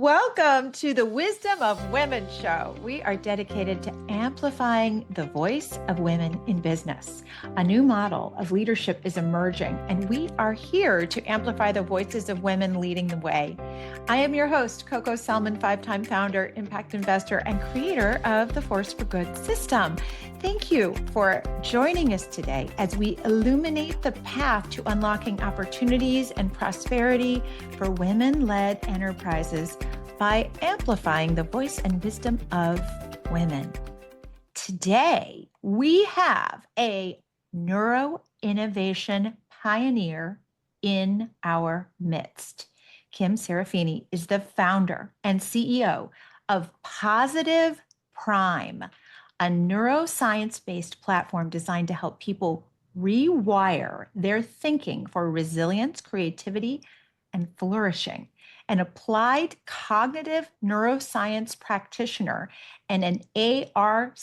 Welcome to the Wisdom of Women show. We are dedicated to amplifying the voice of women in business. A new model of leadership is emerging, and we are here to amplify the voices of women leading the way. I am your host, Coco Selman, five-time founder, impact investor, and creator of the Force for Good system. Thank you for joining us today as we illuminate the path to unlocking opportunities and prosperity for women-led enterprises by amplifying the voice and wisdom of women. Today, we have a neuro-innovation pioneer in our midst. Kim Serafini is the founder and CEO of Positive Prime, a neuroscience-based platform designed to help people rewire their thinking for resilience, creativity, and flourishing. An applied cognitive neuroscience practitioner and an ARC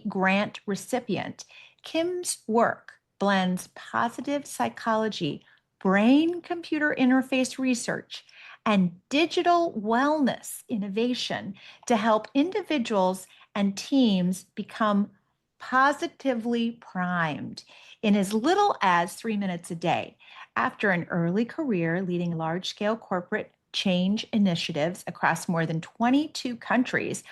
grant recipient, Kim's work blends positive psychology, brain-computer interface research, and digital wellness innovation to help individuals and teams become positively primed in as little as 3 minutes a day. After an early career leading large-scale corporate change initiatives across more than 22 countries,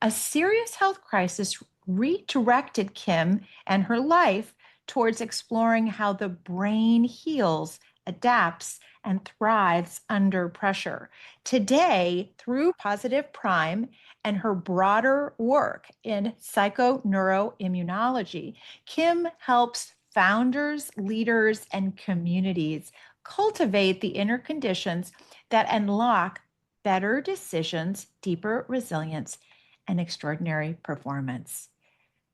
a serious health crisis redirected Kim and her life towards exploring how the brain heals, adapts, and thrives under pressure. Today, through Positive Prime and her broader work in psychoneuroimmunology, Kim helps founders, leaders, and communities cultivate the inner conditions that unlock better decisions, deeper resilience, and extraordinary performance.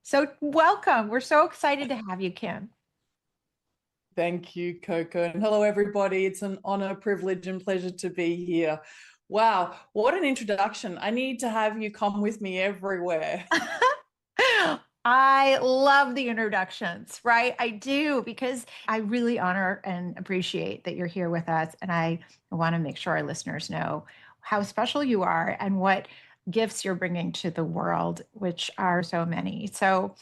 So welcome. We're so excited to have you, Kim. Thank you, Coco. And hello, everybody. It's an honor, privilege, and pleasure to be here. Wow, what an introduction. I need to have you come with me everywhere. I love the introductions, right? I do, because I really honor and appreciate that you're here with us. And I want to make sure our listeners know how special you are and what gifts you're bringing to the world, which are so many. So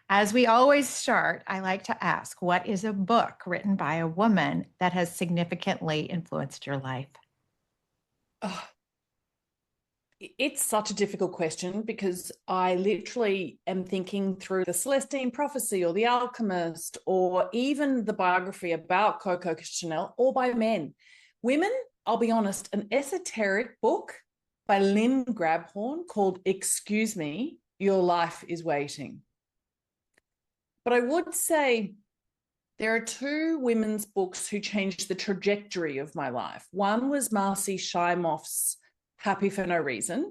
as we always start, I like to ask, what is a book written by a woman that has significantly influenced your life? Oh, it's such a difficult question because I literally am thinking through the Celestine Prophecy or The Alchemist or even the biography about Coco Chanel, all by men. Women, I'll be honest, an esoteric book by Lynn Grabhorn called Excuse Me, Your Life is Waiting. But I would say there are two women's books who changed the trajectory of my life. One was Marcy Shimoff's Happy for No Reason.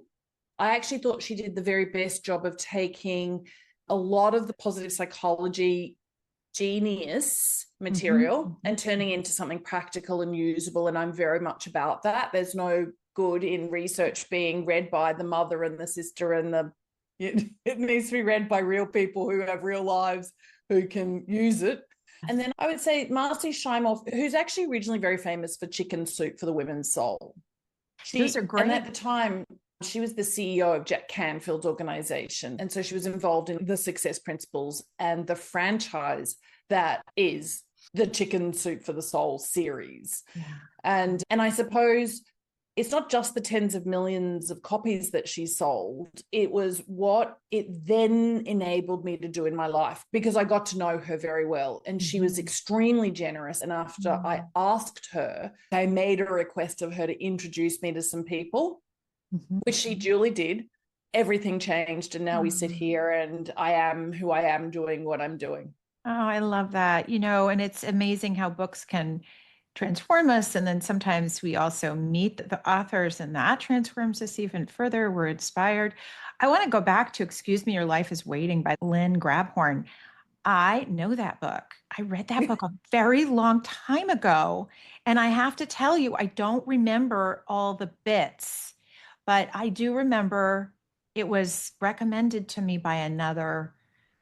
I actually thought she did the very best job of taking a lot of the positive psychology genius material and turning it into something practical and usable. And I'm very much about that. There's no good in research being read by the mother and the sister and it needs to be read by real people who have real lives who can use it. And then I would say Marcy Shimoff, who's actually originally very famous for Chicken Soup for the Women's Soul. Those are great. And at the time, she was the CEO of Jack Canfield's organization. And so she was involved in the Success Principles and the franchise that is the Chicken Soup for the Soul series. Yeah. And I suppose it's not just the tens of millions of copies that she sold. It was what it then enabled me to do in my life because I got to know her very well. And she was extremely generous. And after I asked her, I made a request of her to introduce me to some people, which she duly did. Everything changed. And now we sit here and I am who I am doing what I'm doing. Oh, I love that. And it's amazing how books can transform us. And then sometimes we also meet the authors and that transforms us even further. We're inspired. I want to go back to Excuse Me, Your Life is Waiting by Lynn Grabhorn. I know that book. I read that book a very long time ago. And I have to tell you, I don't remember all the bits, but I do remember it was recommended to me by another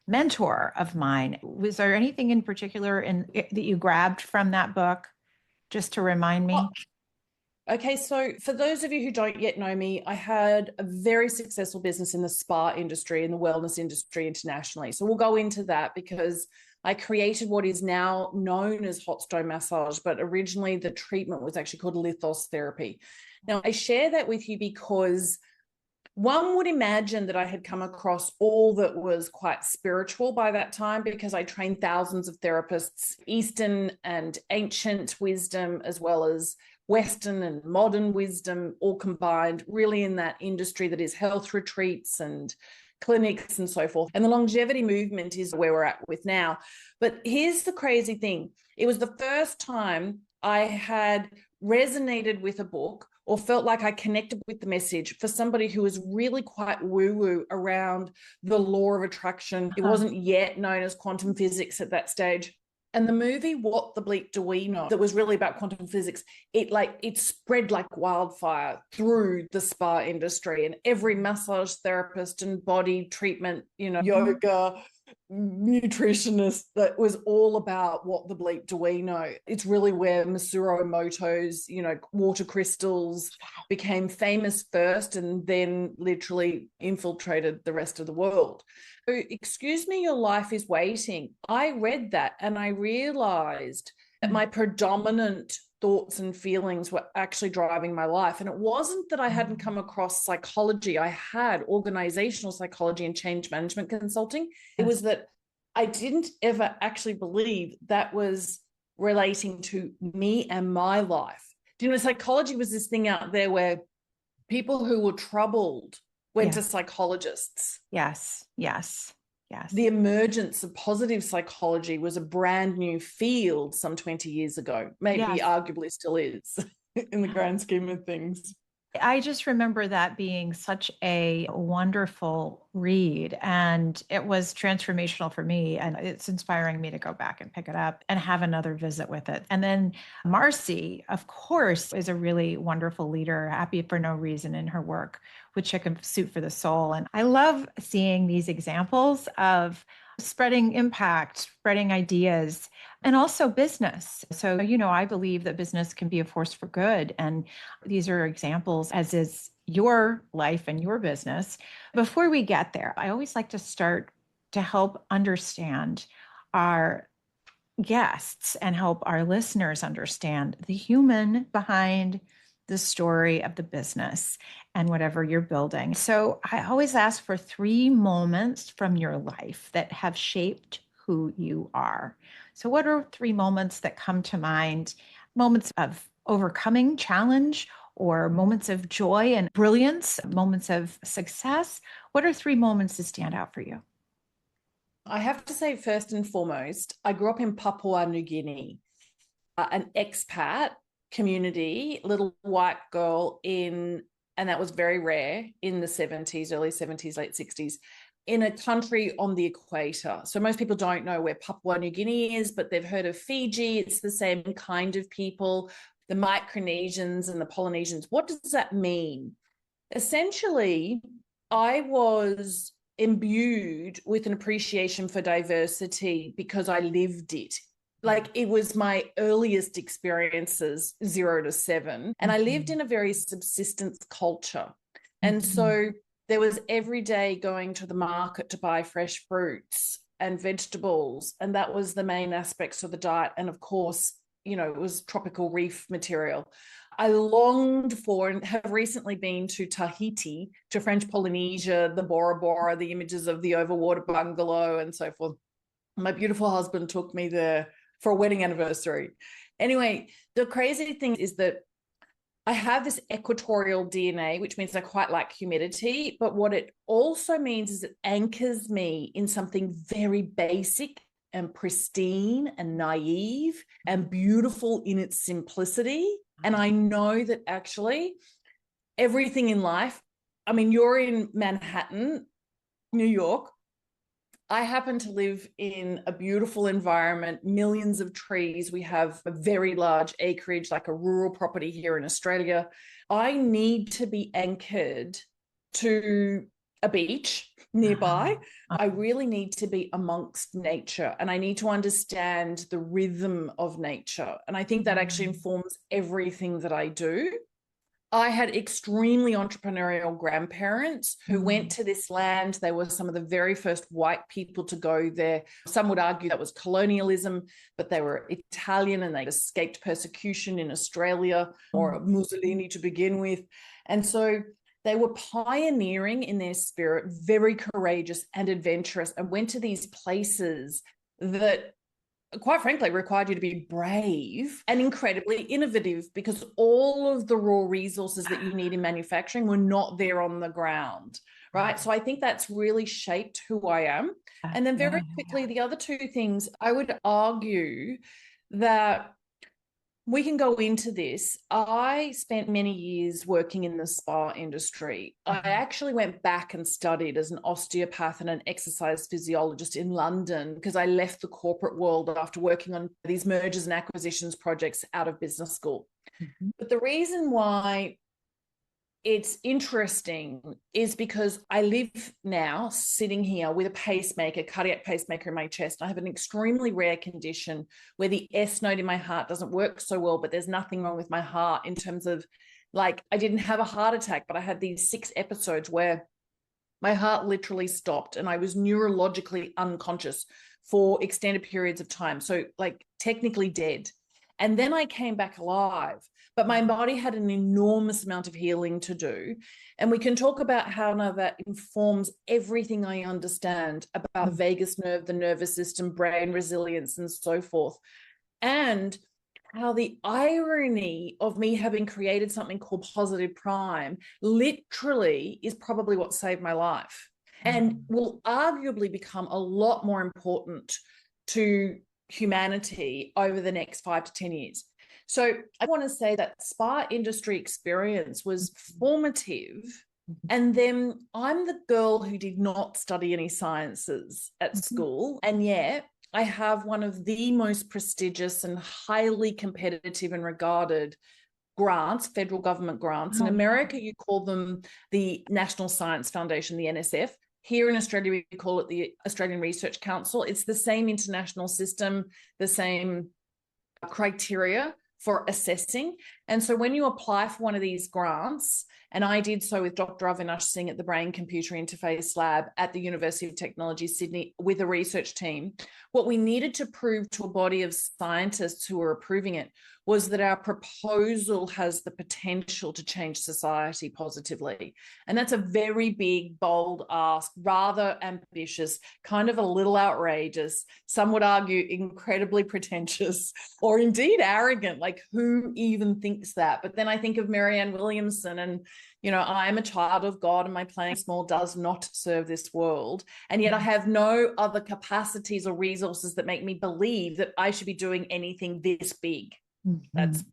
mentor of mine. Was there anything in particular that you grabbed from that book? Just to remind me. Okay, so for those of you who don't yet know me, I had a very successful business in the spa industry, in the wellness industry internationally. So we'll go into that because I created what is now known as hot stone massage, but originally the treatment was actually called lithotherapy. Now, I share that with you because one would imagine that I had come across all that was quite spiritual by that time because I trained thousands of therapists, Eastern and ancient wisdom, as well as Western and modern wisdom, all combined, really in that industry that is health retreats and clinics and so forth. And the longevity movement is where we're at with now. But here's the crazy thing. It was the first time I had resonated with a book or felt like I connected with the message for somebody who was really quite woo-woo around the law of attraction. It wasn't yet known as quantum physics at that stage. And the movie What the Bleep Do We Know, that was really about quantum physics, it spread like wildfire through the spa industry, and every massage therapist and body treatment, yoga, nutritionist, that was all about what the bleep do we know. It's really where Masuro Moto's, water crystals became famous first and then literally infiltrated the rest of the world. So, excuse me, your life is waiting. I read that and I realized that my predominant thoughts and feelings were actually driving my life. And it wasn't that I hadn't come across psychology. I had organizational psychology and change management consulting. It was that I didn't ever actually believe that was relating to me and my life. Do you know, psychology was this thing out there where people who were troubled went to psychologists. Yes, yes, yes. The emergence of positive psychology was a brand new field some 20 years ago, maybe arguably still is in the grand scheme of things. I just remember that being such a wonderful read, and it was transformational for me, and it's inspiring me to go back and pick it up and have another visit with it. And then Marcy, of course, is a really wonderful leader, happy for no reason in her work with Chicken Soup for the Soul. And I love seeing these examples of spreading impact, spreading ideas, and also business. So, I believe that business can be a force for good. And these are examples, as is your life and your business. Before we get there, I always like to start to help understand our guests and help our listeners understand the human behind the story of the business and whatever you're building. So I always ask for 3 moments from your life that have shaped who you are. So what are 3 moments that come to mind? Moments of overcoming challenge or moments of joy and brilliance, moments of success? What are 3 moments that stand out for you? I have to say, first and foremost, I grew up in Papua New Guinea, an expat community, little white girl and that was very rare in the 70s, early 70s, late 60s, in a country on the equator. So most people don't know where Papua New Guinea is, but they've heard of Fiji. It's the same kind of people, the Micronesians and the Polynesians. What does that mean? Essentially, I was imbued with an appreciation for diversity because I lived it. Like, it was my earliest experiences, 0 to 7. And I lived in a very subsistence culture. And so there was every day going to the market to buy fresh fruits and vegetables. And that was the main aspects of the diet. And of course, it was tropical reef material. I longed for and have recently been to Tahiti, to French Polynesia, the Bora Bora, the images of the overwater bungalow and so forth. My beautiful husband took me there for a wedding anniversary. Anyway, the crazy thing is that I have this equatorial DNA, which means I quite like humidity, but what it also means is it anchors me in something very basic and pristine and naive and beautiful in its simplicity. And I know that actually everything in life, I mean, you're in Manhattan, New York. I happen to live in a beautiful environment, millions of trees. We have a very large acreage, like a rural property here in Australia. I need to be anchored to a beach nearby. I really need to be amongst nature, and I need to understand the rhythm of nature. And I think that actually informs everything that I do. I had extremely entrepreneurial grandparents who went to this land. They were some of the very first white people to go there. Some would argue that was colonialism, but they were Italian and they escaped persecution in Australia or Mussolini to begin with. And so they were pioneering in their spirit, very courageous and adventurous, and went to these places that, quite frankly, required you to be brave and incredibly innovative, because all of the raw resources that you need in manufacturing were not there on the ground, right? So I think that's really shaped who I am. And then very quickly, the other two things, I would argue that we can go into this. I spent many years working in the spa industry. I actually went back and studied as an osteopath and an exercise physiologist in London, because I left the corporate world after working on these mergers and acquisitions projects out of business school. But the reason why it's interesting is because I live now sitting here with a pacemaker, cardiac pacemaker in my chest. I have an extremely rare condition where the S node in my heart doesn't work so well, but there's nothing wrong with my heart in terms of, like, I didn't have a heart attack, but I had these 6 episodes where my heart literally stopped and I was neurologically unconscious for extended periods of time. So, like, technically dead. And then I came back alive, but my body had an enormous amount of healing to do. And we can talk about how now that informs everything I understand about the vagus nerve, the nervous system, brain resilience, and so forth. And how the irony of me having created something called Positive Prime literally is probably what saved my life, and will arguably become a lot more important to humanity over the next 5 to 10 years. So I want to say that spa industry experience was formative. And then I'm the girl who did not study any sciences at school, and yet I have one of the most prestigious and highly competitive and regarded grants, federal government grants. In America, you call them the National Science Foundation, the NSF. Here in Australia, we call it the Australian Research Council. It's the same international system, the same criteria for assessing. And so when you apply for one of these grants, and I did so with Dr. Avinash Singh at the Brain Computer Interface Lab at the University of Technology, Sydney, with a research team, what we needed to prove to a body of scientists who were approving it was that our proposal has the potential to change society positively. And that's a very big, bold ask, rather ambitious, kind of a little outrageous, some would argue incredibly pretentious, or indeed arrogant. Like, who even thinks that? But then I think of Marianne Williamson, and, you know, I'm a child of God and my playing small does not serve this world. And yet I have no other capacities or resources that make me believe that I should be doing anything this big. That's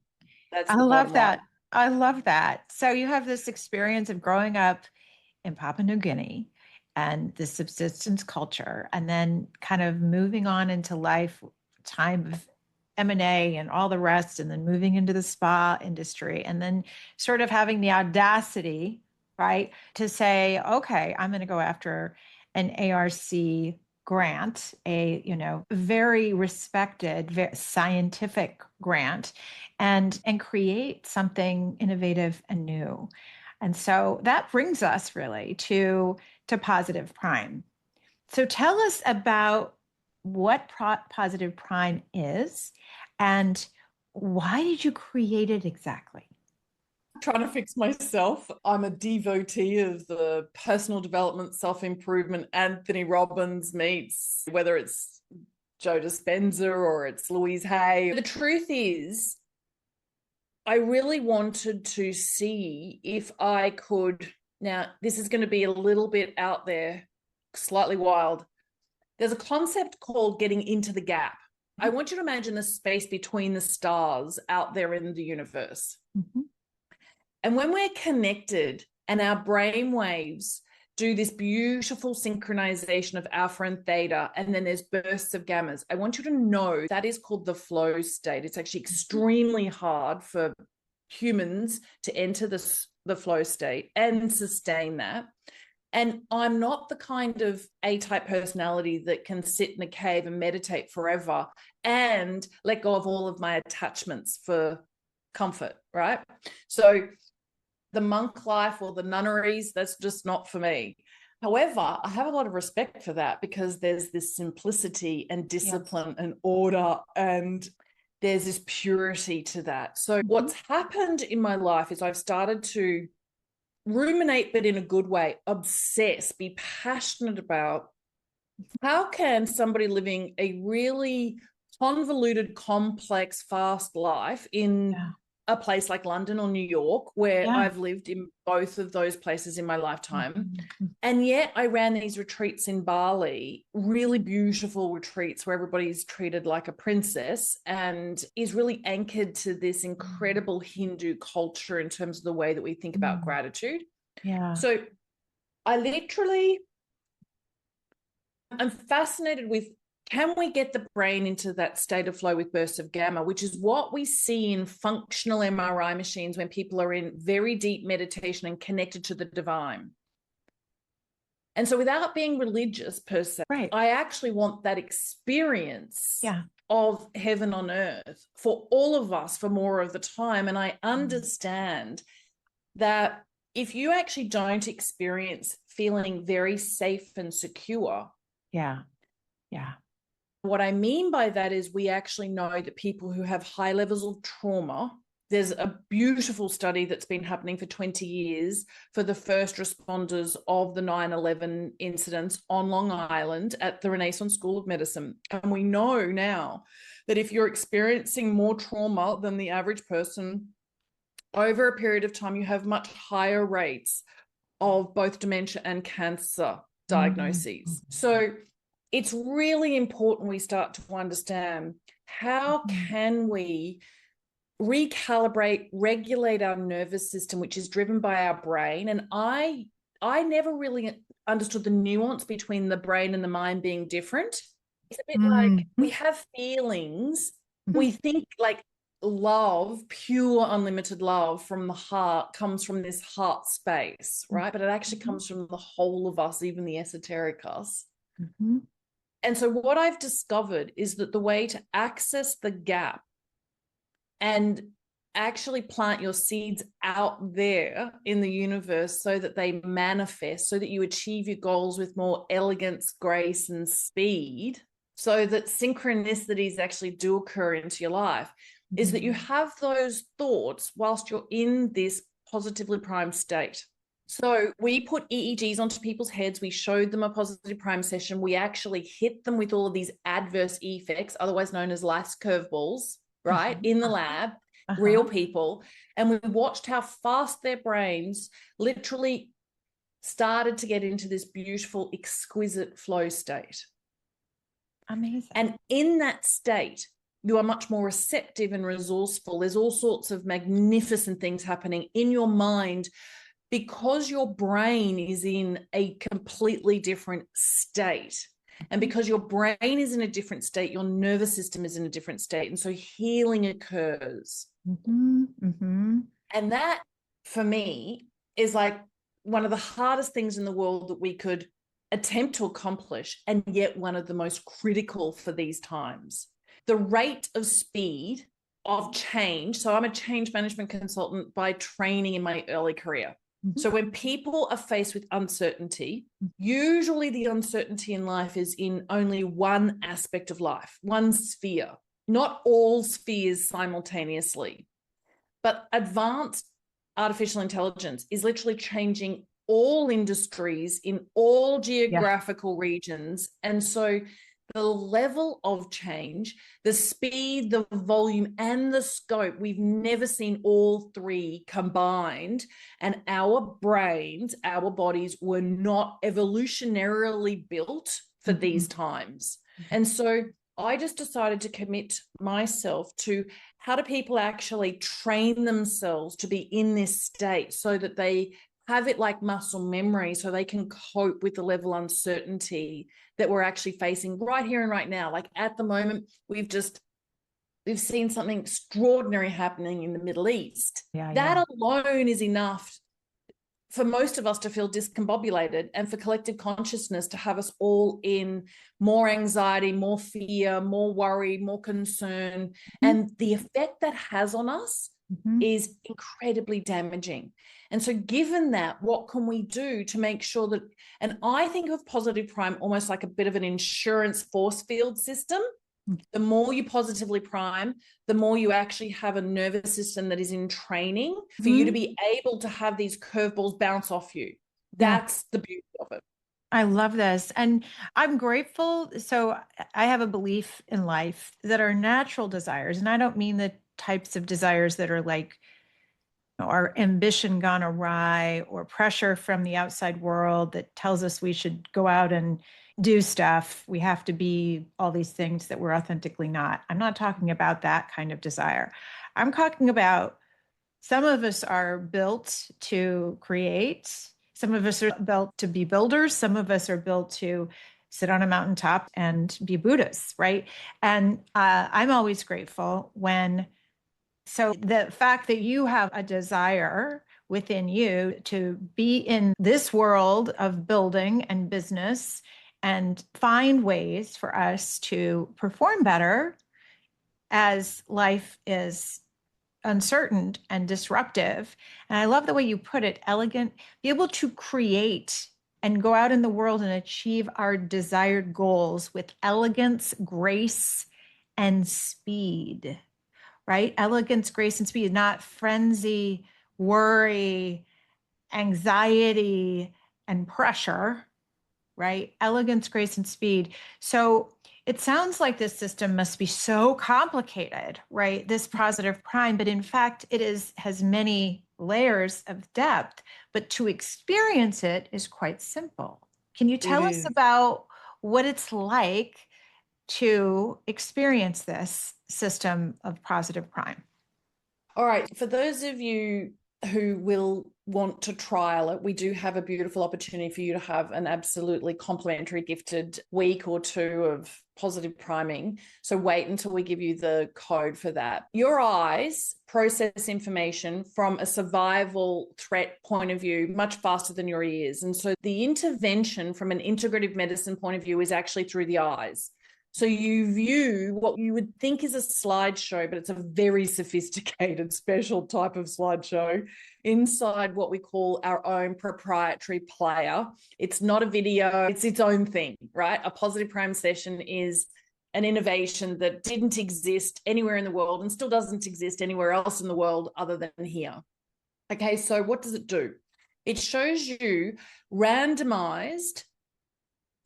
I love that. I love that. So you have this experience of growing up in Papua New Guinea and the subsistence culture, and then kind of moving on into life, time of M&A and all the rest, and then moving into the spa industry, and then sort of having the audacity, right, to say, okay, I'm going to go after an ARC grant, a, you know, very respected, very scientific grant, and create something innovative and new. And so that brings us really to Positive Prime. So tell us about what Positive Prime is, and why did you create it exactly? Trying to fix myself. I'm a devotee of the personal development, self-improvement. Anthony Robbins meets, whether it's Joe Dispenza or it's Louise Hay. The truth is, I really wanted to see if I could, now this is going to be a little bit out there, slightly wild. There's a concept called getting into the gap. I want you to imagine the space between the stars out there in the universe. And when we're connected and our brain waves do this beautiful synchronization of alpha and theta, and then there's bursts of gammas, I want you to know that is called the flow state. It's actually extremely hard for humans to enter the flow state and sustain that. And I'm not the kind of A-type personality that can sit in a cave and meditate forever and let go of all of my attachments for comfort, right? So the monk life or the nunneries, that's just not for me. However, I have a lot of respect for that because there's this simplicity and discipline and order, and there's this purity to that. So what's happened in my life is I've started to ruminate, but in a good way, obsess, be passionate about how can somebody living a really convoluted, complex, fast life in a place like London or New York, where I've lived in both of those places in my lifetime. And yet I ran these retreats in Bali, really beautiful retreats where everybody's treated like a princess and is really anchored to this incredible Hindu culture in terms of the way that we think about gratitude. So I'm fascinated with, can we get the brain into that state of flow with bursts of gamma, which is what we see in functional MRI machines when people are in very deep meditation and connected to the divine. And so without being religious per se, I actually want that experience of heaven on earth for all of us for more of the time. And I understand that if you actually don't experience feeling very safe and secure, what I mean by that is we actually know that people who have high levels of trauma, there's a beautiful study that's been happening for 20 years for the first responders of the 9/11 incidents on Long Island at the Renaissance School of Medicine. And we know now that if you're experiencing more trauma than the average person, over a period of time, you have much higher rates of both dementia and cancer diagnoses. So it's really important we start to understand how can we recalibrate, regulate our nervous system, which is driven by our brain. And I never really understood the nuance between the brain and the mind being different. It's a bit like we have feelings. We think like love, pure unlimited love from the heart comes from this heart space, right? But it actually comes from the whole of us, even the esoteric us. And so what I've discovered is that the way to access the gap and actually plant your seeds out there in the universe so that they manifest, so that you achieve your goals with more elegance, grace, and speed, so that synchronicities actually do occur into your life, is that you have those thoughts whilst you're in this positively primed state. So we put EEGs onto people's heads. We showed them a positive prime session. We actually hit them with all of these adverse effects, otherwise known as life's curveballs, right? In the lab, real people. And we watched how fast their brains literally started to get into this beautiful, exquisite flow state. Amazing. And in that state, you are much more receptive and resourceful. There's all sorts of magnificent things happening in your mind because your brain is in a completely different state. And because your brain is in a different state, your nervous system is in a different state. And so healing occurs. And that, for me, is like one of the hardest things in the world that we could attempt to accomplish, and yet one of the most critical for these times. The rate of speed of change. So I'm a change management consultant by training in my early career. So when people are faced with uncertainty, usually the uncertainty in life is in only one aspect of life, one sphere, not all spheres simultaneously. But advanced artificial intelligence is literally changing all industries in all geographical regions. And so the level of change, the speed, the volume, and the scope, we've never seen all three combined. And our brains, our bodies were not evolutionarily built for these times. And so I just decided to commit myself to how do people actually train themselves to be in this state so that they have it like muscle memory, so they can cope with the level of uncertainty that we're actually facing right here and right now. Like at the moment, we've seen something extraordinary happening in the Middle East. That alone is enough for most of us to feel discombobulated, and for collective consciousness to have us all in more anxiety, more fear, more worry, more concern. And the effect that has on us is incredibly damaging. And so given that, what can we do to make sure that, and I think of positive prime almost like a bit of an insurance force field system. The more you positively prime, the more you actually have a nervous system that is in training for you to be able to have these curveballs bounce off you. That's the beauty of it. I love this. And I'm grateful. So I have a belief in life that our natural desires, and I don't mean the types of desires that are like our ambition gone awry or pressure from the outside world that tells us we should go out and do stuff. We have to be all these things that we're authentically not. I'm not talking about that kind of desire. I'm talking about some of us are built to create. Some of us are built to be builders. Some of us are built to sit on a mountaintop and be Buddhists, right? And I'm always grateful so the fact that you have a desire within you to be in this world of building and business and find ways for us to perform better as life is uncertain and disruptive. And I love the way you put it, elegant, be able to create and go out in the world and achieve our desired goals with elegance, grace, and speed, right? Elegance, grace, and speed, not frenzy, worry, anxiety, and pressure, right? Elegance, grace, and speed. So it sounds like this system must be so complicated, right? This positive prime, but in fact, has many layers of depth, but to experience it is quite simple. Can you tell us about what it's like to experience this system of positive prime? All right. For those of you who will want to trial it, we do have a beautiful opportunity for you to have an absolutely complimentary gifted week or two of positive priming. So wait until we give you the code for that. Your eyes process information from a survival threat point of view much faster than your ears. And so the intervention from an integrative medicine point of view is actually through the eyes. So you view what you would think is a slideshow, but it's a very sophisticated, special type of slideshow inside what we call our own proprietary player. It's not a video, it's its own thing, right? A positive prime session is an innovation that didn't exist anywhere in the world and still doesn't exist anywhere else in the world other than here. Okay, so what does it do? It shows you randomized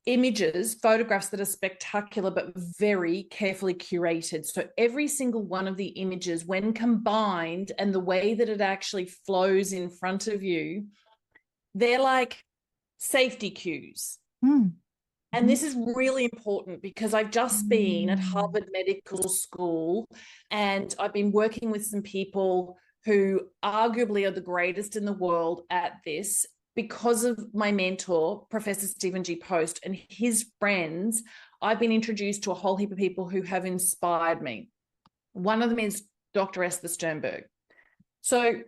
images, photographs that are spectacular but very carefully curated. So every single one of the images, when combined and the way that it actually flows in front of you, they're like safety cues. And this is really important because I've just been at Harvard Medical School and I've been working with some people who arguably are the greatest in the world at this. Because of my mentor, Professor Stephen G. Post, and his friends, I've been introduced to a whole heap of people who have inspired me. One of them is Dr. Esther Sternberg. So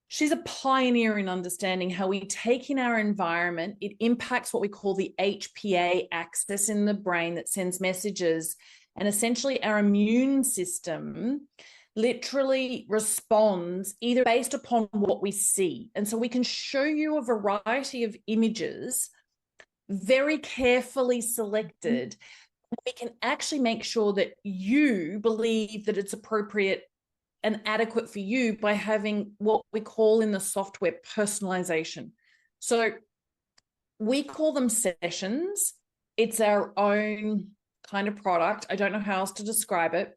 she's a pioneer in understanding how we take in our environment. It impacts what we call the HPA axis in the brain that sends messages. And essentially our immune system literally responds either based upon what we see. And so we can show you a variety of images, very carefully selected. We can actually make sure that you believe that it's appropriate and adequate for you by having what we call in the software personalization. So we call them sessions. It's our own kind of product. I don't know how else to describe it.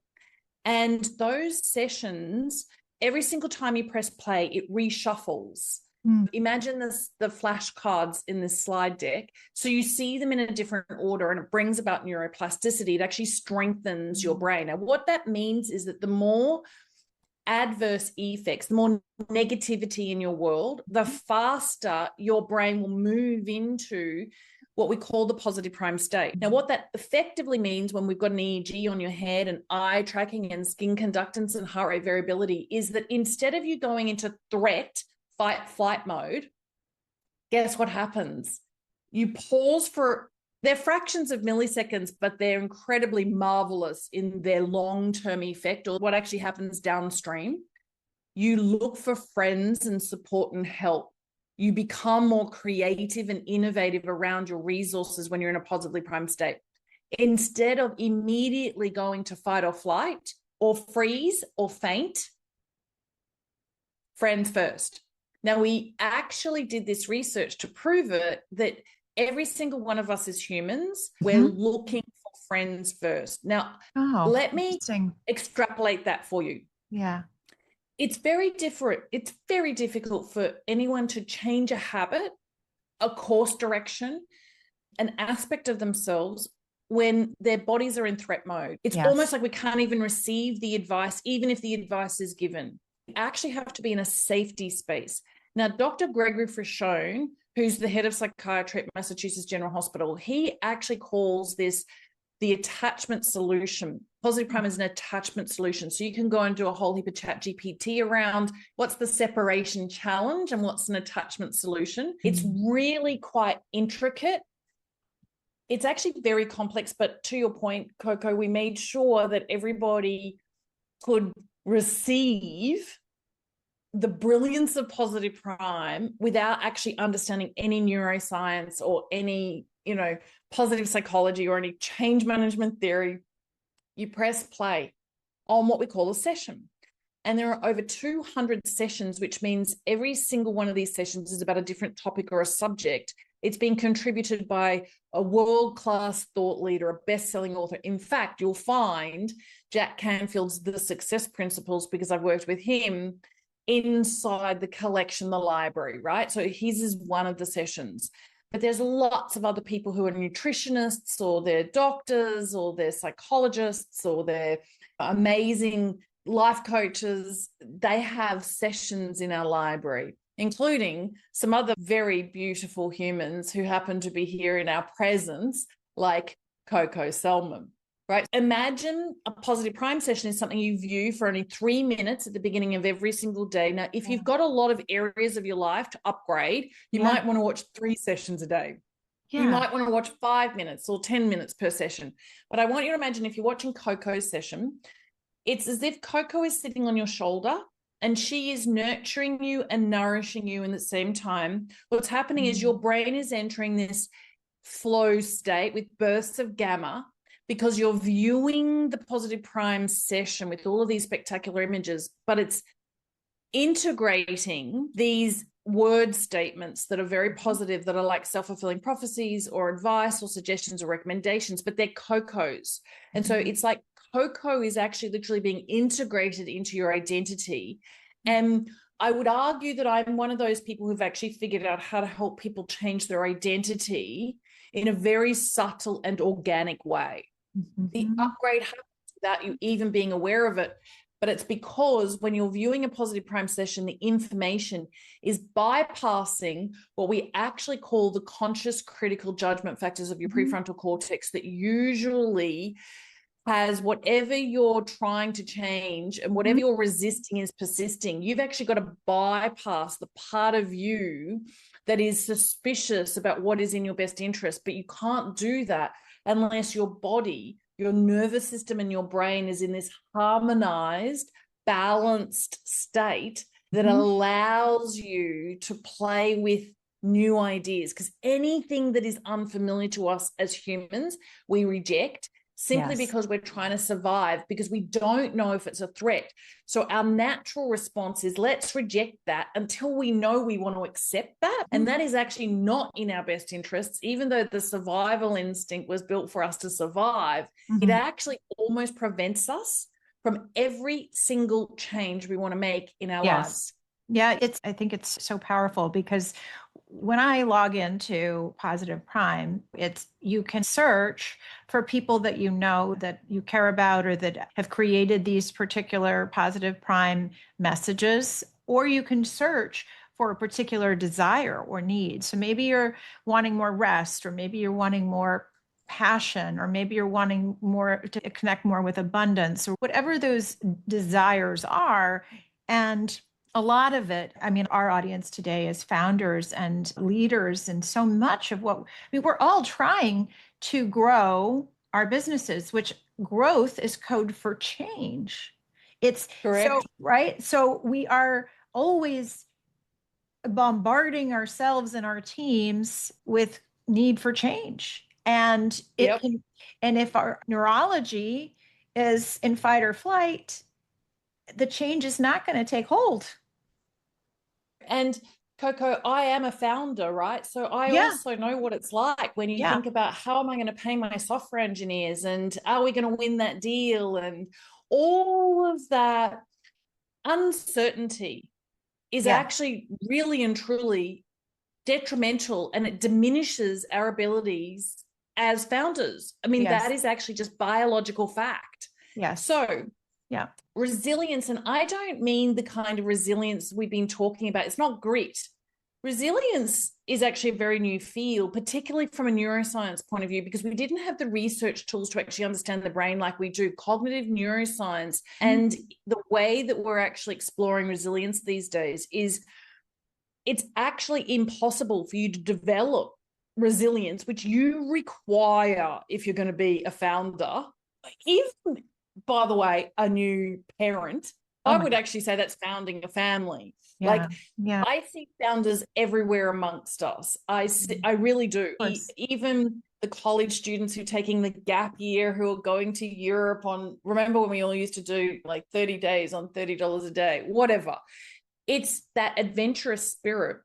And those sessions, every single time you press play, it reshuffles. Imagine the flashcards in this slide deck. So you see them in a different order and it brings about neuroplasticity. It actually strengthens your brain. Now, what that means is that the more adverse effects, the more negativity in your world, the faster your brain will move into what we call the positive prime state. Now, what that effectively means when we've got an EEG on your head and eye tracking and skin conductance and heart rate variability is that instead of you going into threat, fight, flight mode, guess what happens? You pause for, they're fractions of milliseconds, but they're incredibly marvelous in their long-term effect or what actually happens downstream. You look for friends and support and help. You become more creative and innovative around your resources when you're in a positively primed state. Instead of immediately going to fight or flight or freeze or faint, friends first. Now, we actually did this research to prove it, that every single one of us as humans, we're looking for friends first. Now, let me extrapolate that for you. Yeah. It's very different. It's very difficult for anyone to change a habit, a course direction, an aspect of themselves when their bodies are in threat mode. It's almost like we can't even receive the advice, even if the advice is given. We actually have to be in a safety space. Now, Dr. Gregory Frashone, who's the head of psychiatry at Massachusetts General Hospital, he actually calls this the attachment solution. Positive Prime is an attachment solution. So you can go and do a whole heap of chat GPT around what's the separation challenge and what's an attachment solution. It's really quite intricate. It's actually very complex, but to your point, Coco, we made sure that everybody could receive the brilliance of Positive Prime without actually understanding any neuroscience or any, positive psychology or any change management theory. You press play on what we call a session. And there are over 200 sessions, which means every single one of these sessions is about a different topic or a subject. It's being contributed by a world-class thought leader, a best-selling author. In fact, you'll find Jack Canfield's The Success Principles, because I've worked with him, inside the collection, the library, right? So his is one of the sessions. But there's lots of other people who are nutritionists or they're doctors or they're psychologists or they're amazing life coaches. They have sessions in our library, including some other very beautiful humans who happen to be here in our presence, like Coco Selman, right? Imagine a Positive Prime session is something you view for only 3 minutes at the beginning of every single day. Now, if you've got a lot of areas of your life to upgrade, you might want to watch 3 sessions a day. You might want to watch 5 minutes or 10 minutes per session. But I want you to imagine if you're watching Coco's session, it's as if Coco is sitting on your shoulder and she is nurturing you and nourishing you in the same time. What's happening is your brain is entering this flow state with bursts of gamma because you're viewing the Positive Prime session with all of these spectacular images, but it's integrating these word statements that are very positive, that are like self-fulfilling prophecies or advice or suggestions or recommendations, but they're Cocos. And so it's like Coco is actually literally being integrated into your identity. And I would argue that I'm one of those people who've actually figured out how to help people change their identity in a very subtle and organic way. The upgrade happens without you even being aware of it. But it's because when you're viewing a Positive Prime session, the information is bypassing what we actually call the conscious critical judgment factors of your prefrontal cortex that usually has whatever you're trying to change and whatever you're resisting is persisting. You've actually got to bypass the part of you that is suspicious about what is in your best interest, but you can't do that unless your body, your nervous system and your brain is in this harmonized, balanced state that allows you to play with new ideas. Because anything that is unfamiliar to us as humans, we reject simply because we're trying to survive, because we don't know if it's a threat. So our natural response is let's reject that until we know we want to accept that. And that is actually not in our best interests. Even though the survival instinct was built for us to survive, it actually almost prevents us from every single change we want to make in our lives. Yeah, I think it's so powerful because when I log into Positive Prime, you can search for people that you know, that you care about, or that have created these particular Positive Prime messages, or you can search for a particular desire or need. So maybe you're wanting more rest, or maybe you're wanting more passion, or maybe you're wanting more to connect more with abundance, or whatever those desires are. And a lot of it, I mean, our audience today is founders and leaders, and so much of we're all trying to grow our businesses, which growth is code for change. It's so, Correct. right? So we are always bombarding ourselves and our teams with need for change. And it Yep. can, and if our neurology is in fight or flight, the change is not going to take hold. And Coco, I am a founder, right? So I Yeah, also know what it's like when you yeah, think about how am I going to pay my software engineers and are we going to win that deal and all of that uncertainty is yeah, actually really and truly detrimental, and it diminishes our abilities as founders. I mean, that yes, is actually just biological fact. yes, So yeah, resilience, and I don't mean the kind of resilience we've been talking about. It's not grit. Resilience is actually a very new field, particularly from a neuroscience point of view, because we didn't have the research tools to actually understand the brain like we do cognitive neuroscience. mm, And the way that we're actually exploring resilience these days is it's actually impossible for you to develop resilience, which you require if you're going to be a founder. Even, by the way, a new parent, oh I my would God, actually say that's founding a family. yeah, Like, yeah, I see founders everywhere amongst us. I really do. of course, Even the college students who are taking the gap year, who are going to Europe on, remember when we all used to do like 30 days on $30 a day, whatever. It's that adventurous spirit.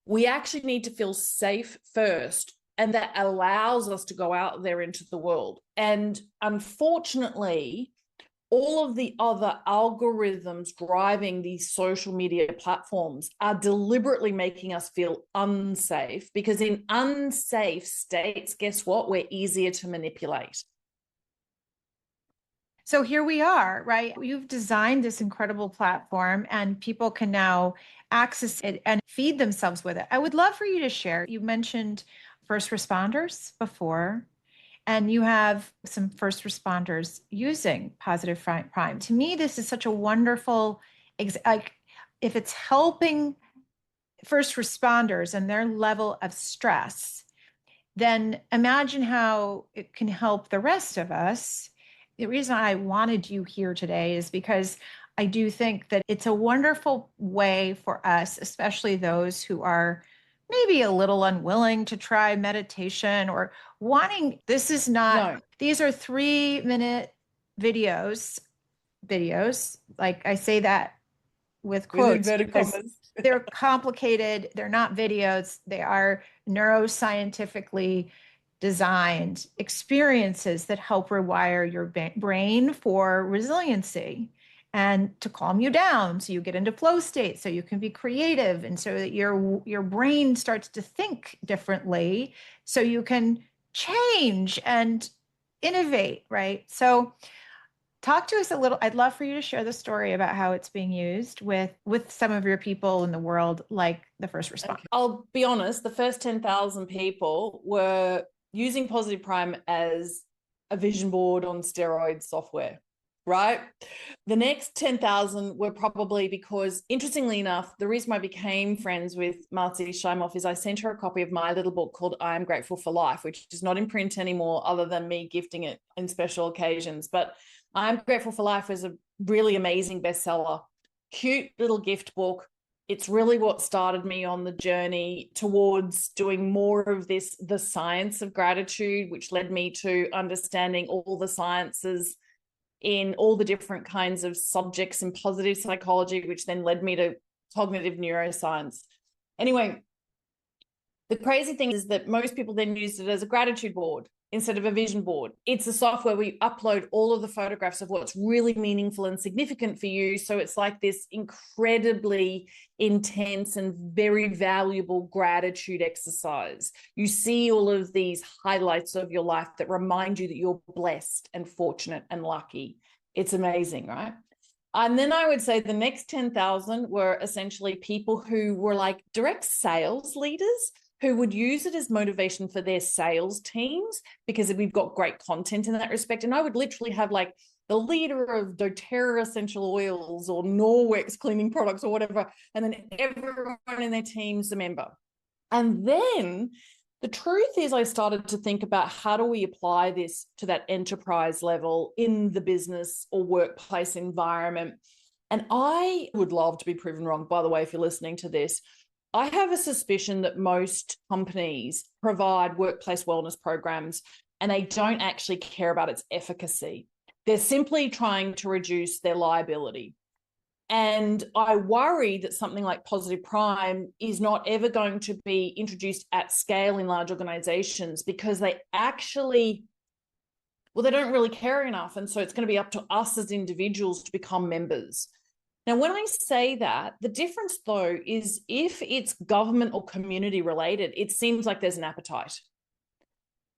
We actually need to feel safe first, and that allows us to go out there into the world. And unfortunately, all of the other algorithms driving these social media platforms are deliberately making us feel unsafe, because in unsafe states, guess what? We're easier to manipulate. so here we are, right? You've designed this incredible platform and people can now access it and feed themselves with it. I would love for you to share. You mentioned first responders before, and you have some first responders using positive prime. To me, this is such a wonderful, like, if it's helping first responders and their level of stress, then imagine how it can help the rest of us. The reason I wanted you here today is because I do think that it's a wonderful way for us, especially those who are maybe a little unwilling to try meditation or wanting, this is not, No, these are 3 minute videos. Like I say that with with quotes inverted because commas. they're complicated. They're not videos. They are neuroscientifically designed experiences that help rewire your brain for resiliency and to calm you down so you get into flow state so you can be creative and so that your brain starts to think differently so you can change and innovate, right? So talk to us a little. I'd love for you to share the story about how it's being used with some of your people in the world, like the first responder. Okay. I'll be honest, the first 10,000 people were using Positive Prime as a vision board on steroid software, right? The next 10,000 were probably because, interestingly enough, the reason I became friends with Marcy Shimoff is I sent her a copy of my little book called I Am Grateful for Life, which is not in print anymore, other than me gifting it in special occasions. But I Am Grateful for Life was a really amazing bestseller, cute little gift book. It's really what started me on the journey towards doing more of this, the science of gratitude, which led me to understanding all the sciences in all the different kinds of subjects in positive psychology, which then led me to cognitive neuroscience. Anyway, the crazy thing is that most people then used it as a gratitude board instead of a vision board. It's a software where you upload all of the photographs of what's really meaningful and significant for you. So it's like this incredibly intense and very valuable gratitude exercise. You see all of these highlights of your life that remind you that you're blessed and fortunate and lucky. It's amazing, right? And then I would say the next 10,000 were essentially people who were like direct sales leaders who would use it as motivation for their sales teams because we've got great content in that respect. And I would literally have like the leader of doTERRA essential oils or Norwex cleaning products or whatever, and then everyone in their team's a member. And then The truth is, I started to think about how do we apply this to that enterprise level in the business or workplace environment. And I would love to be proven wrong, by the way, if you're listening to this. I have a suspicion that most companies provide workplace wellness programs and they don't actually care about its efficacy. They're simply trying to reduce their liability. And I worry that something like Positive Prime is not ever going to be introduced at scale in large organizations because they actually, well, they don't really care enough. And so it's going to be up to us as individuals to become members. Now, when I say that, the difference though is if it's government or community related, it seems like there's an appetite.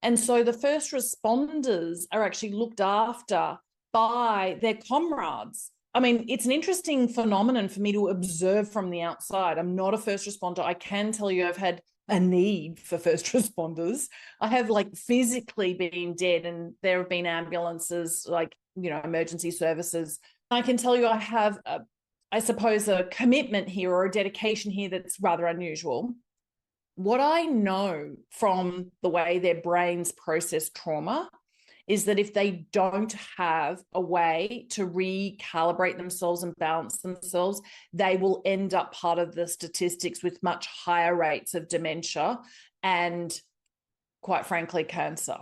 And so the first responders are actually looked after by their comrades. I mean, it's an interesting phenomenon for me to observe from the outside. I'm not a first responder. I can tell you I've had a need for first responders. I have like physically been dead and there have been ambulances, like, emergency services. I can tell you I have, I suppose, a commitment here or a dedication here that's rather unusual. What I know from the way their brains process trauma is that if they don't have a way to recalibrate themselves and balance themselves, they will end up part of the statistics with much higher rates of dementia and, quite frankly, cancer.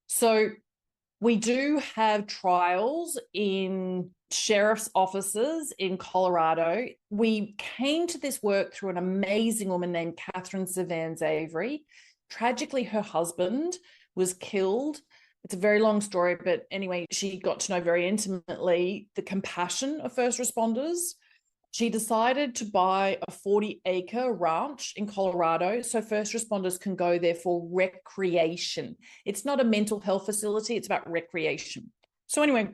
So we do have trials in sheriff's offices in Colorado. We came to this work through an amazing woman named Catherine Savans Avery. Tragically, her husband was killed. It's a very long story, but anyway, she got to know very intimately the compassion of first responders. She decided to buy a 40-acre ranch in Colorado so first responders can go there for recreation. It's not a mental health facility, it's about recreation. So anyway,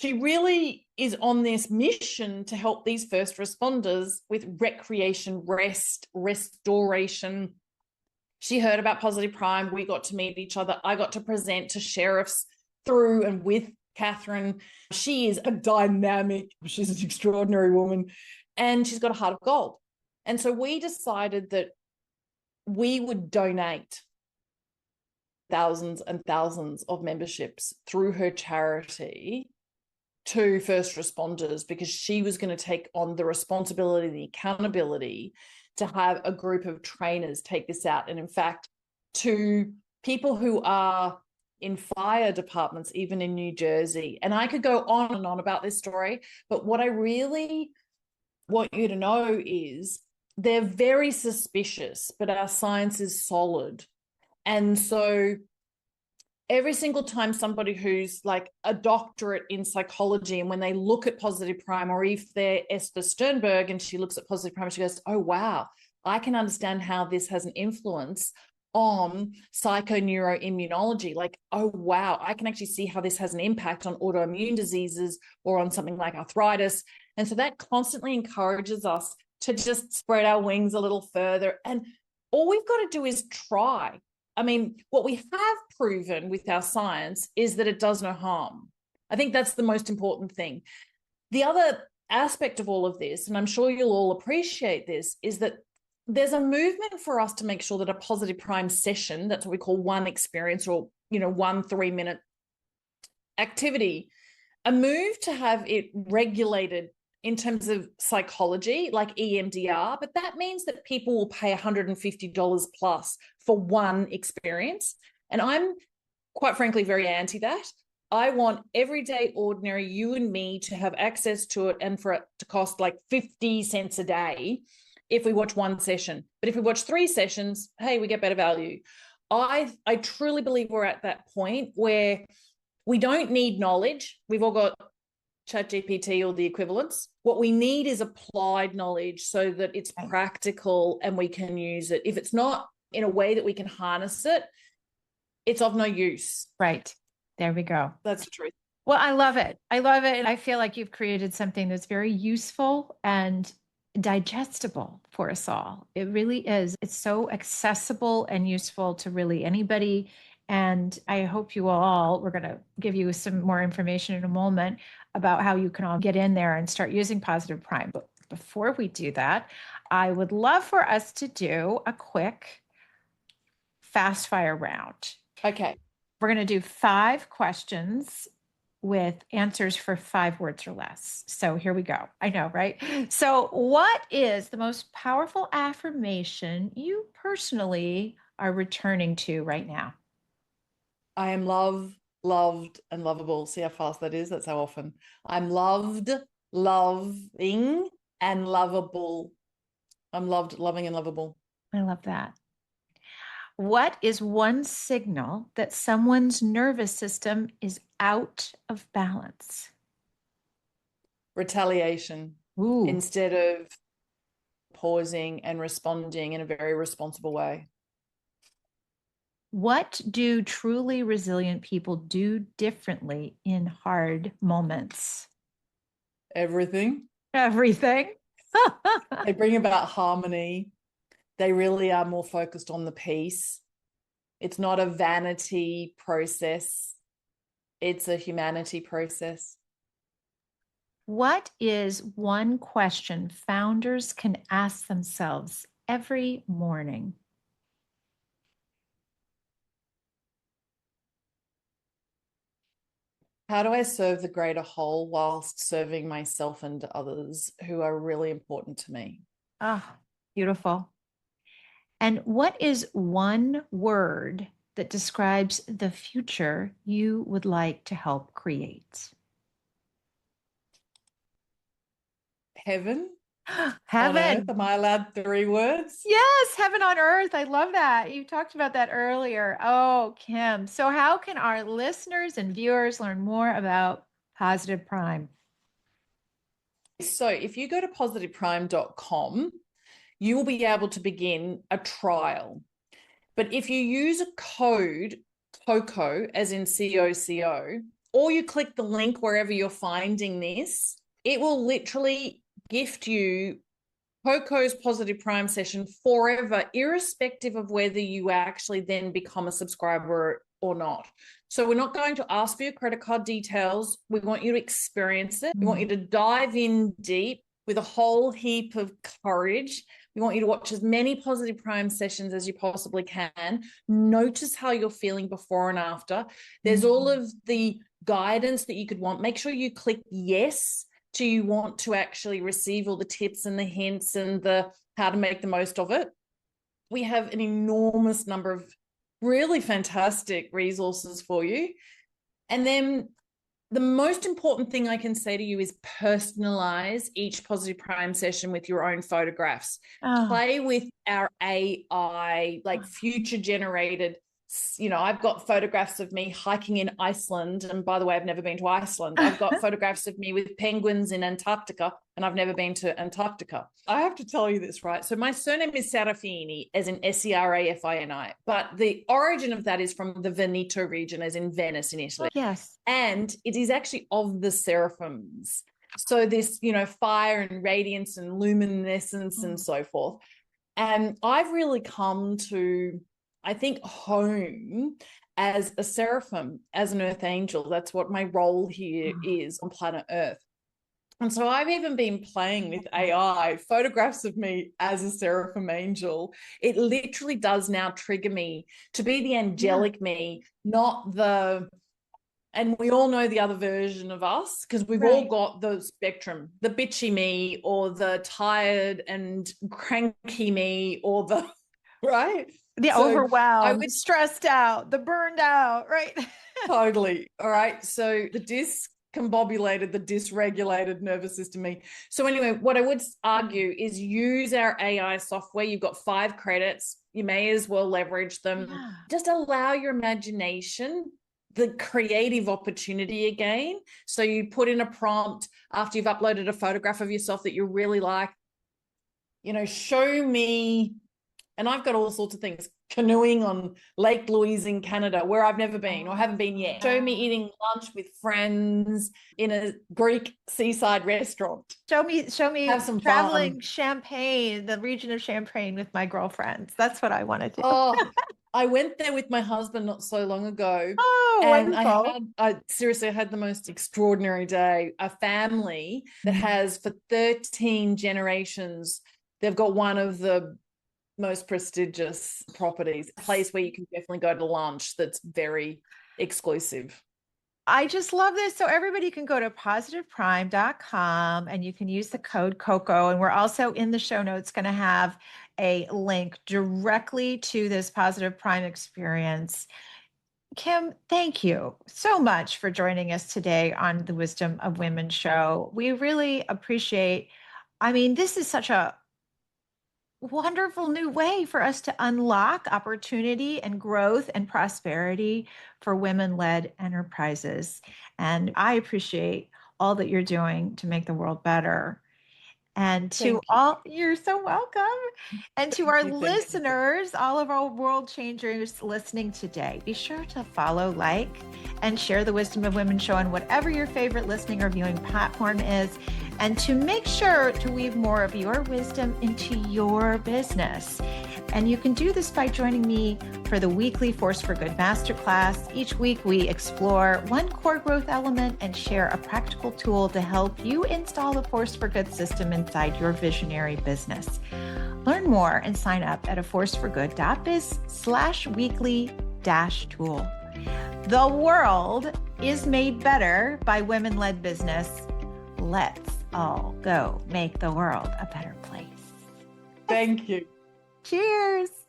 she really is on this mission to help these first responders with recreation, rest, restoration. She heard about Positive Prime. We got to meet each other. I got to present to sheriffs through and with Catherine. She is a dynamic, she's an extraordinary woman, and she's got a heart of gold. And so we decided that we would donate thousands and thousands of memberships through her charity to first responders because she was going to take on the responsibility, the accountability to have a group of trainers take this out. And in fact, to people who are in fire departments, even in New Jersey. And I could go on and on about this story, but what I really want you to know is they're very suspicious, but our science is solid. And so every single time somebody who's like a doctorate in psychology, and when they look at Positive Prime, or if they're Esther Sternberg and she looks at Positive Prime, she goes, oh, wow, I can understand how this has an influence on psychoneuroimmunology. Like, oh, wow, I can actually see how this has an impact on autoimmune diseases or on something like arthritis. And so that constantly encourages us to just spread our wings a little further. And all we've got to do is try. I mean, what we have proven with our science is that it does no harm. I think that's the most important thing. The other aspect of all of this, and I'm sure you'll all appreciate this, is that there's a movement for us to make sure that a Positive Prime session, that's what we call one experience or, 1 3-minute activity, a move to have it regulated in terms of psychology, like EMDR, but that means that people will pay $150 plus for one experience. And I'm quite frankly very anti that. I want everyday ordinary you and me to have access to it and for it to cost like 50 cents a day if we watch one session. But if we watch 3 sessions, hey, we get better value. I truly believe we're at that point where we don't need knowledge. We've all got ChatGPT or the equivalents. What we need is applied knowledge so that it's practical and we can use it. If it's not in a way that we can harness it, it's of no use. Right. There we go. That's the truth. Well, I love it. I love it. And I feel like you've created something that's very useful and digestible for us all. It really is. It's so accessible and useful to really anybody. And I hope you all, we're going to give you some more information in a moment about how you can all get in there and start using Positive Prime. But before we do that, I would love for us to do a quick fast fire round. Okay. We're going to do 5 questions with answers for 5 words or less. So here we go. I know, right? So, what is the most powerful affirmation you personally are returning to right now? I am loved, and lovable. See how fast that is? That's how often. I'm loved, loving, and lovable. I'm loved, loving, and lovable. I love that. What is one signal that someone's nervous system is out of balance? Retaliation Ooh. instead of pausing and responding in a very responsible way. What do truly resilient people do differently in hard moments? Everything. Everything. They bring about harmony. They really are more focused on the peace. It's not a vanity process. It's a humanity process. What is one question founders can ask themselves every morning? How do I serve the greater whole whilst serving myself and others who are really important to me? Ah, beautiful. And what is one word that describes the future you would like to help create? Heaven on earth. Heaven. Am I allowed 3 words? Yes, heaven on earth. I love that. You talked about that earlier. Oh, Kim. So, how can our listeners and viewers learn more about Positive Prime? So if you go to positiveprime.com, you will be able to begin a trial. But if you use a code COCO, as in COCO, or you click the link wherever you're finding this, it will literally gift you Coco's Positive Prime session forever, irrespective of whether you actually then become a subscriber or not. So we're not going to ask for your credit card details. We want you to experience it. We want you to dive in deep with a whole heap of courage. We want you to watch as many Positive Prime sessions as you possibly can. Notice how you're feeling before and after. There's all of the guidance that you could want. Make sure you click yes. Do you want to actually receive all the tips and the hints and the how to make the most of it? We have an enormous number of really fantastic resources for you. And then the most important thing I can say to you is personalize each Positive Prime session with your own photographs. Oh. Play with our AI, like future generated. I've got photographs of me hiking in Iceland. And by the way, I've never been to Iceland. I've got photographs of me with penguins in Antarctica, and I've never been to Antarctica. I have to tell you this, right? So my surname is Serafini, as in Serafini, but the origin of that is from the Veneto region, as in Venice in Italy. Yes. And it is actually of the seraphims. So this, fire and radiance and luminescence and so forth. And I've really come to, I think, home as a seraphim, as an earth angel. That's what my role here is on planet Earth. And so I've even been playing with AI, photographs of me as a seraphim angel. It literally does now trigger me to be the angelic me, not the, and we all know the other version of us because we've all got the spectrum, the bitchy me or the tired and cranky me or the, right? The So overwhelmed, stressed out, the burned out, right? Totally. All right. So the discombobulated, the dysregulated nervous system me. So anyway, what I would argue is use our AI software. You've got 5 credits. You may as well leverage them. Yeah. Just allow your imagination the creative opportunity again. So you put in a prompt after you've uploaded a photograph of yourself that you really like, show me. And I've got all sorts of things, canoeing on Lake Louise in Canada, where I've never been or haven't been yet. Show me eating lunch with friends in a Greek seaside restaurant. Show me Have some traveling fun. Champagne, the region of Champagne with my girlfriends. That's what I want to do. Oh, I went there with my husband not so long ago. Oh, and wonderful. I seriously had the most extraordinary day. A family that has for 13 generations, they've got one of the most prestigious properties, a place where you can definitely go to lunch that's very exclusive. I just love this. So everybody can go to positiveprime.com and you can use the code COCO. And we're also in the show notes going to have a link directly to this Positive Prime experience. Kim, thank you so much for joining us today on the Wisdom of Women show. We really appreciate, I mean, this is such a wonderful new way for us to unlock opportunity and growth and prosperity for women-led enterprises. And I appreciate all that you're doing to make the world better. And to Thank you. all, you're so welcome. And to Thank our you. Thank you. listeners, all of our world changers listening today, be sure to follow, like, and share the Wisdom of Women show on whatever your favorite listening or viewing platform is. And to make sure to weave more of your wisdom into your business. And you can do this by joining me for the weekly Force for Good Masterclass. Each week, we explore one core growth element and share a practical tool to help you install the Force for Good system inside your visionary business. Learn more and sign up at aforceforgood.biz/weekly-tool. The world is made better by women-led business. Let's all go make the world a better place. Thank you. Cheers.